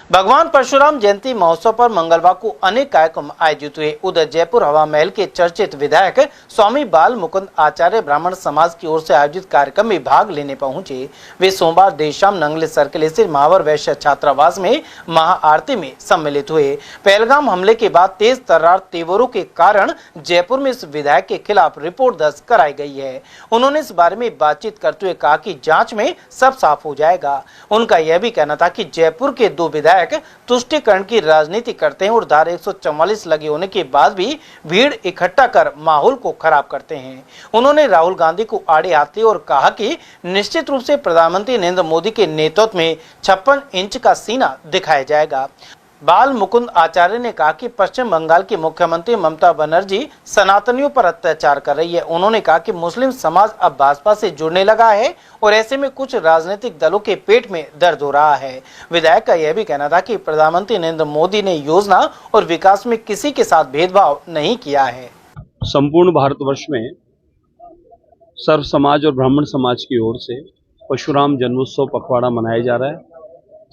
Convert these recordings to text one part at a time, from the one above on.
भगवान परशुराम जयंती महोत्सव पर मंगलवार को अनेक कार्यक्रम आयोजित हुए। उधर जयपुर हवा महल के चर्चित विधायक स्वामी बाल मुकुंद आचार्य ब्राह्मण समाज की ओर से आयोजित कार्यक्रम में भाग लेने पहुंचे। वे सोमवार देर शाम नंगले सर्किल स्थित महावर वैश्य छात्रावास में महाआरती में सम्मिलित हुए। पहलगाम हमले के बाद तेज तर्रार तेवरों के कारण जयपुर में इस विधायक के खिलाफ रिपोर्ट दर्ज कराई गई है। उन्होंने इस बारे में बातचीत करते हुए कहा कि जांच में सब साफ हो जाएगा। उनका यह भी कहना था कि जयपुर के दो विधायक तुष्टीकरण की राजनीति करते हैं और धारा 144 लगे होने के बाद भी भीड़ इकट्ठा कर माहौल को खराब करते हैं। उन्होंने राहुल गांधी को आड़े हाथ लिया और कहा कि निश्चित रूप से प्रधानमंत्री नरेंद्र मोदी के नेतृत्व में 56 इंच का सीना दिखाया जाएगा। बाल मुकुंद आचार्य ने कहा कि पश्चिम बंगाल की मुख्यमंत्री ममता बनर्जी सनातनियों पर अत्याचार कर रही है। उन्होंने कहा कि मुस्लिम समाज अब भाजपा से जुड़ने लगा है और ऐसे में कुछ राजनीतिक दलों के पेट में दर्द हो रहा है। विधायक का यह भी कहना था कि प्रधानमंत्री नरेंद्र मोदी ने योजना और विकास में किसी के साथ भेदभाव नहीं किया है। संपूर्ण भारतवर्ष में सर्व समाज और ब्राह्मण समाज की ओर से परशुराम जन्मोत्सव पखवाड़ा मनाया जा रहा है,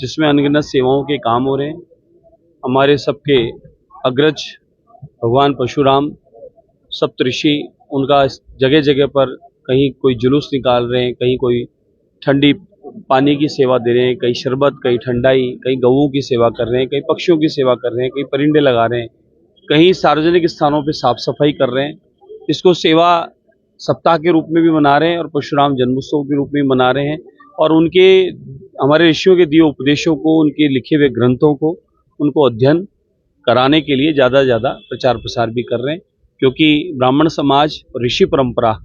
जिसमें अनगिनत सेवाओं के काम हो रहे हैं। हमारे सबके अग्रज भगवान परशुराम सप्तऋषि, उनका जगह जगह पर कहीं कोई जुलूस निकाल रहे हैं, कहीं कोई ठंडी पानी की सेवा दे रहे हैं, कहीं शरबत, कहीं ठंडाई, कहीं गऊओं की सेवा कर रहे हैं, कहीं पक्षियों की सेवा कर रहे हैं, कहीं परिंदे लगा रहे हैं, कहीं सार्वजनिक स्थानों पे साफ सफाई कर रहे हैं। इसको सेवा सप्ताह के रूप में भी मना रहे हैं और परशुराम जन्मोत्सव के रूप में मना रहे हैं। और उनके हमारे ऋषियों के दिए उपदेशों को, उनके लिखे हुए ग्रंथों को, उनको अध्ययन कराने के लिए ज़्यादा से ज़्यादा प्रचार प्रसार भी कर रहे हैं, क्योंकि ब्राह्मण समाज और ऋषि परंपरा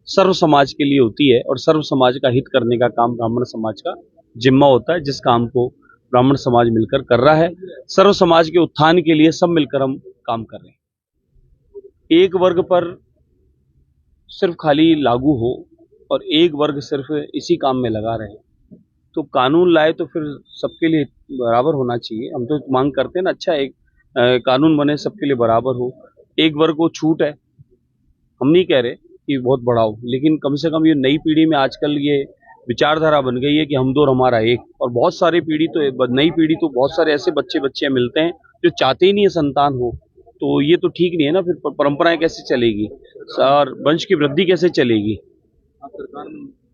सर्व समाज के लिए होती है और सर्व समाज का हित करने का काम ब्राह्मण समाज का जिम्मा होता है, जिस काम को ब्राह्मण समाज मिलकर कर रहा है। सर्व समाज के उत्थान के लिए सब मिलकर हम काम कर रहे हैं। एक वर्ग पर सिर्फ खाली लागू हो और एक वर्ग सिर्फ इसी काम में लगा रहे, तो कानून लाए तो फिर सबके लिए बराबर होना चाहिए। हम तो मांग करते हैं ना, अच्छा एक कानून बने सबके लिए बराबर हो। एक वर्ग को छूट है, हम नहीं कह रहे कि बहुत बड़ा हो, लेकिन कम से कम ये नई पीढ़ी में आजकल ये विचारधारा बन गई है कि हम दो और हमारा एक। और बहुत सारी पीढ़ी तो नई पीढ़ी तो बहुत सारे ऐसे बच्चे मिलते हैं जो चाहते ही नहीं है संतान हो, तो ये तो ठीक नहीं है ना। फिर परंपराएं कैसे चलेगी और वंश की वृद्धि कैसे चलेगी।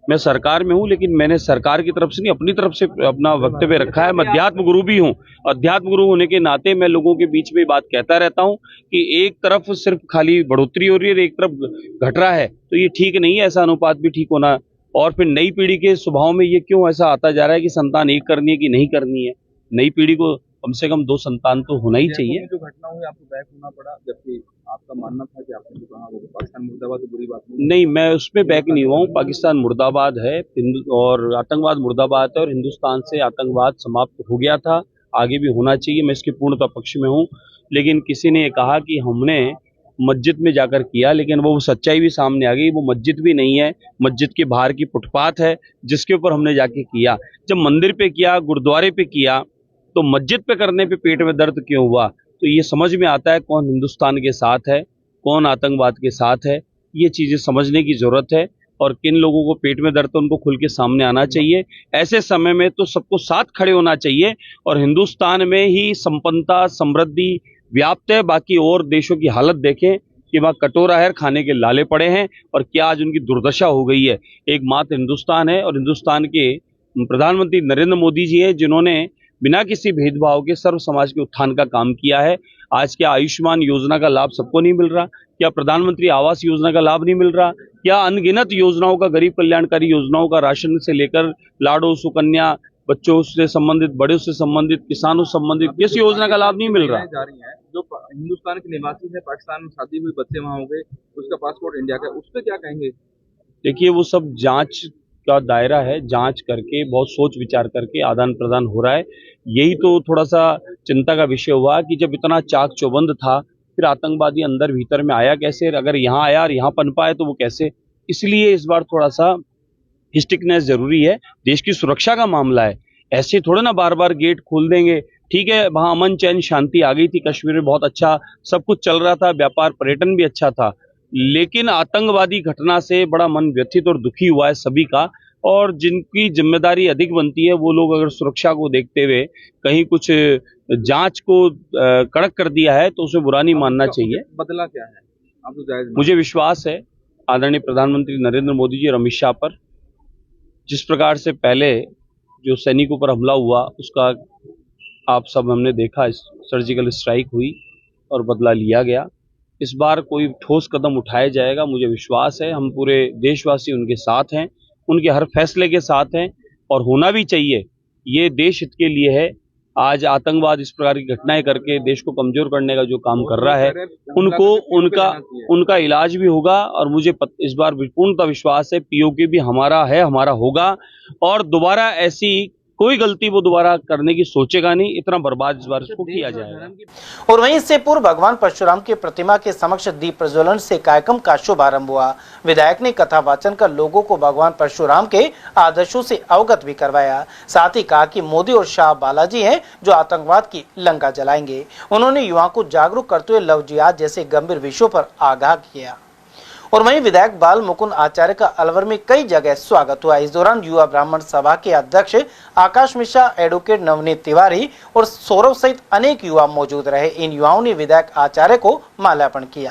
मैं सरकार में हूँ, लेकिन मैंने सरकार की तरफ से नहीं, अपनी तरफ से अपना वक्तव्य रखा है। मैं अध्यात्म गुरु भी हूँ। अध्यात्म गुरु होने के नाते मैं लोगों के बीच में बात कहता रहता हूँ कि एक तरफ सिर्फ खाली बढ़ोतरी हो रही है और एक तरफ घट रहा है, तो ये ठीक नहीं है। ऐसा अनुपात भी ठीक होना। और फिर नई पीढ़ी के स्वभाव में ये क्यों ऐसा आता जा रहा है कि संतान एक करनी है कि नहीं करनी है। नई पीढ़ी को कम से कम 2 संतान तो होना ही चाहिए। जो घटना हुई आपको बैक होना पड़ा, जबकि आपका मानना था कि आपने जो कहा वो पाकिस्तान मुर्दाबाद, तो बुरी बात नहीं, मैं उसमें बैक नहीं हुआ हूँ। पाकिस्तान मुर्दाबाद है और आतंकवाद मुर्दाबाद है और हिंदुस्तान से आतंकवाद समाप्त हो गया था, आगे भी होना चाहिए। मैं इसके पूर्णतः पक्ष में हूँ। लेकिन किसी ने कहा कि हमने मस्जिद में जाकर किया, लेकिन वो सच्चाई भी सामने आ गई। वो मस्जिद भी नहीं है, मस्जिद के बाहर की फुटपाथ है जिसके ऊपर हमने जाके किया। जब मंदिर पे किया, गुरुद्वारे पे किया, तो मस्जिद पे करने पे पेट में दर्द क्यों हुआ। तो ये समझ में आता है कौन हिंदुस्तान के साथ है, कौन आतंकवाद के साथ है। ये चीज़ें समझने की ज़रूरत है और किन लोगों को पेट में दर्द है उनको खुल के सामने आना चाहिए। ऐसे समय में तो सबको साथ खड़े होना चाहिए। और हिंदुस्तान में ही संपन्नता समृद्धि व्याप्त है। बाकी और देशों की हालत देखें कि वहाँ कटोरा है, खाने के लाले पड़े हैं और क्या आज उनकी दुर्दशा हो गई है। एकमात्र हिंदुस्तान है और हिंदुस्तान के प्रधानमंत्री नरेंद्र मोदी जी हैं, जिन्होंने बिना किसी भेदभाव के सर्व समाज के उत्थान का काम किया है। आज क्या आयुष्मान योजना का लाभ सबको नहीं मिल रहा? क्या प्रधानमंत्री आवास योजना का लाभ नहीं मिल रहा? क्या अनगिनत योजनाओं का, गरीब कल्याणकारी योजनाओं का, राशन से लेकर लाडो, सुकन्या, बच्चों से संबंधित, बड़े से संबंधित, किसानों से संबंधित किस योजना का लाभ नहीं मिल रहा? जा रही है जो हिंदुस्तान के निवासी है, पाकिस्तान में शादी हुई, बच्चे वहाँ हो गए, उसका पासपोर्ट इंडिया का, उस पर क्या कहेंगे? देखिए, वो सब जांच का दायरा है। जांच करके, बहुत सोच विचार करके आदान प्रदान हो रहा है। यही तो थोड़ा सा चिंता का विषय हुआ कि जब इतना चाक चौबंद था, फिर आतंकवादी अंदर भीतर में आया कैसे? अगर यहाँ आया और यहाँ पनपा है तो वो कैसे? इसलिए इस बार थोड़ा सा स्टिकनेस जरूरी है। देश की सुरक्षा का मामला है, ऐसे थोड़े ना बार बार गेट खोल देंगे। ठीक है, वहाँ अमन चैन शांति आ गई थी, कश्मीर में बहुत अच्छा सब कुछ चल रहा था, व्यापार पर्यटन भी अच्छा था, लेकिन आतंकवादी घटना से बड़ा मन व्यथित और दुखी हुआ है सभी का। और जिनकी जिम्मेदारी अधिक बनती है वो लोग अगर सुरक्षा को देखते हुए कहीं कुछ जांच को कड़क कर दिया है तो उसे बुरा नहीं मानना चाहिए। बदला क्या है आप तो जायज मुझे विश्वास है आदरणीय प्रधानमंत्री नरेंद्र मोदी जी और अमित शाह पर, जिस प्रकार से पहले जो सैनिकों पर हमला हुआ उसका आप सब हमने देखा, सर्जिकल स्ट्राइक हुई और बदला लिया गया। इस बार कोई ठोस कदम उठाया जाएगा, मुझे विश्वास है। हम पूरे देशवासी उनके साथ हैं, उनके हर फैसले के साथ हैं और होना भी चाहिए। ये देश हित के लिए है। आज आतंकवाद इस प्रकार की घटनाएं करके देश को कमजोर करने का जो काम कर रहा है उनको उनका इलाज भी होगा और मुझे इस बार पूर्णतः विश्वास है पीओके भी हमारा है, हमारा होगा और दोबारा ऐसी कोई गलती वो दोबारा करने की सोचेगा नहीं। इतना बर्बाद इस बार इसको किया जाएगा। और वहीं इससे पूर्व भगवान परशुराम की प्रतिमा के समक्ष दीप प्रज्वलन से कार्यक्रम का शुभारंभ हुआ। विधायक ने कथा वाचन कर लोगों को भगवान परशुराम के आदर्शों से अवगत भी करवाया। साथ ही कहा कि मोदी और शाह बालाजी हैं जो आतंकवाद की लंका जलाएंगे। उन्होंने युवाओं को जागरूक करते हुए लव जिहाद जैसे गंभीर विषयों पर आगाह किया। और वहीं विधायक बाल मुकुंद आचार्य का अलवर में कई जगह स्वागत हुआ। इस दौरान युवा ब्राह्मण सभा के अध्यक्ष आकाश मिश्रा, एडवोकेट नवनीत तिवारी और सौरभ सहित अनेक युवा मौजूद रहे। इन युवाओं ने विधायक आचार्य को माल्यार्पण किया।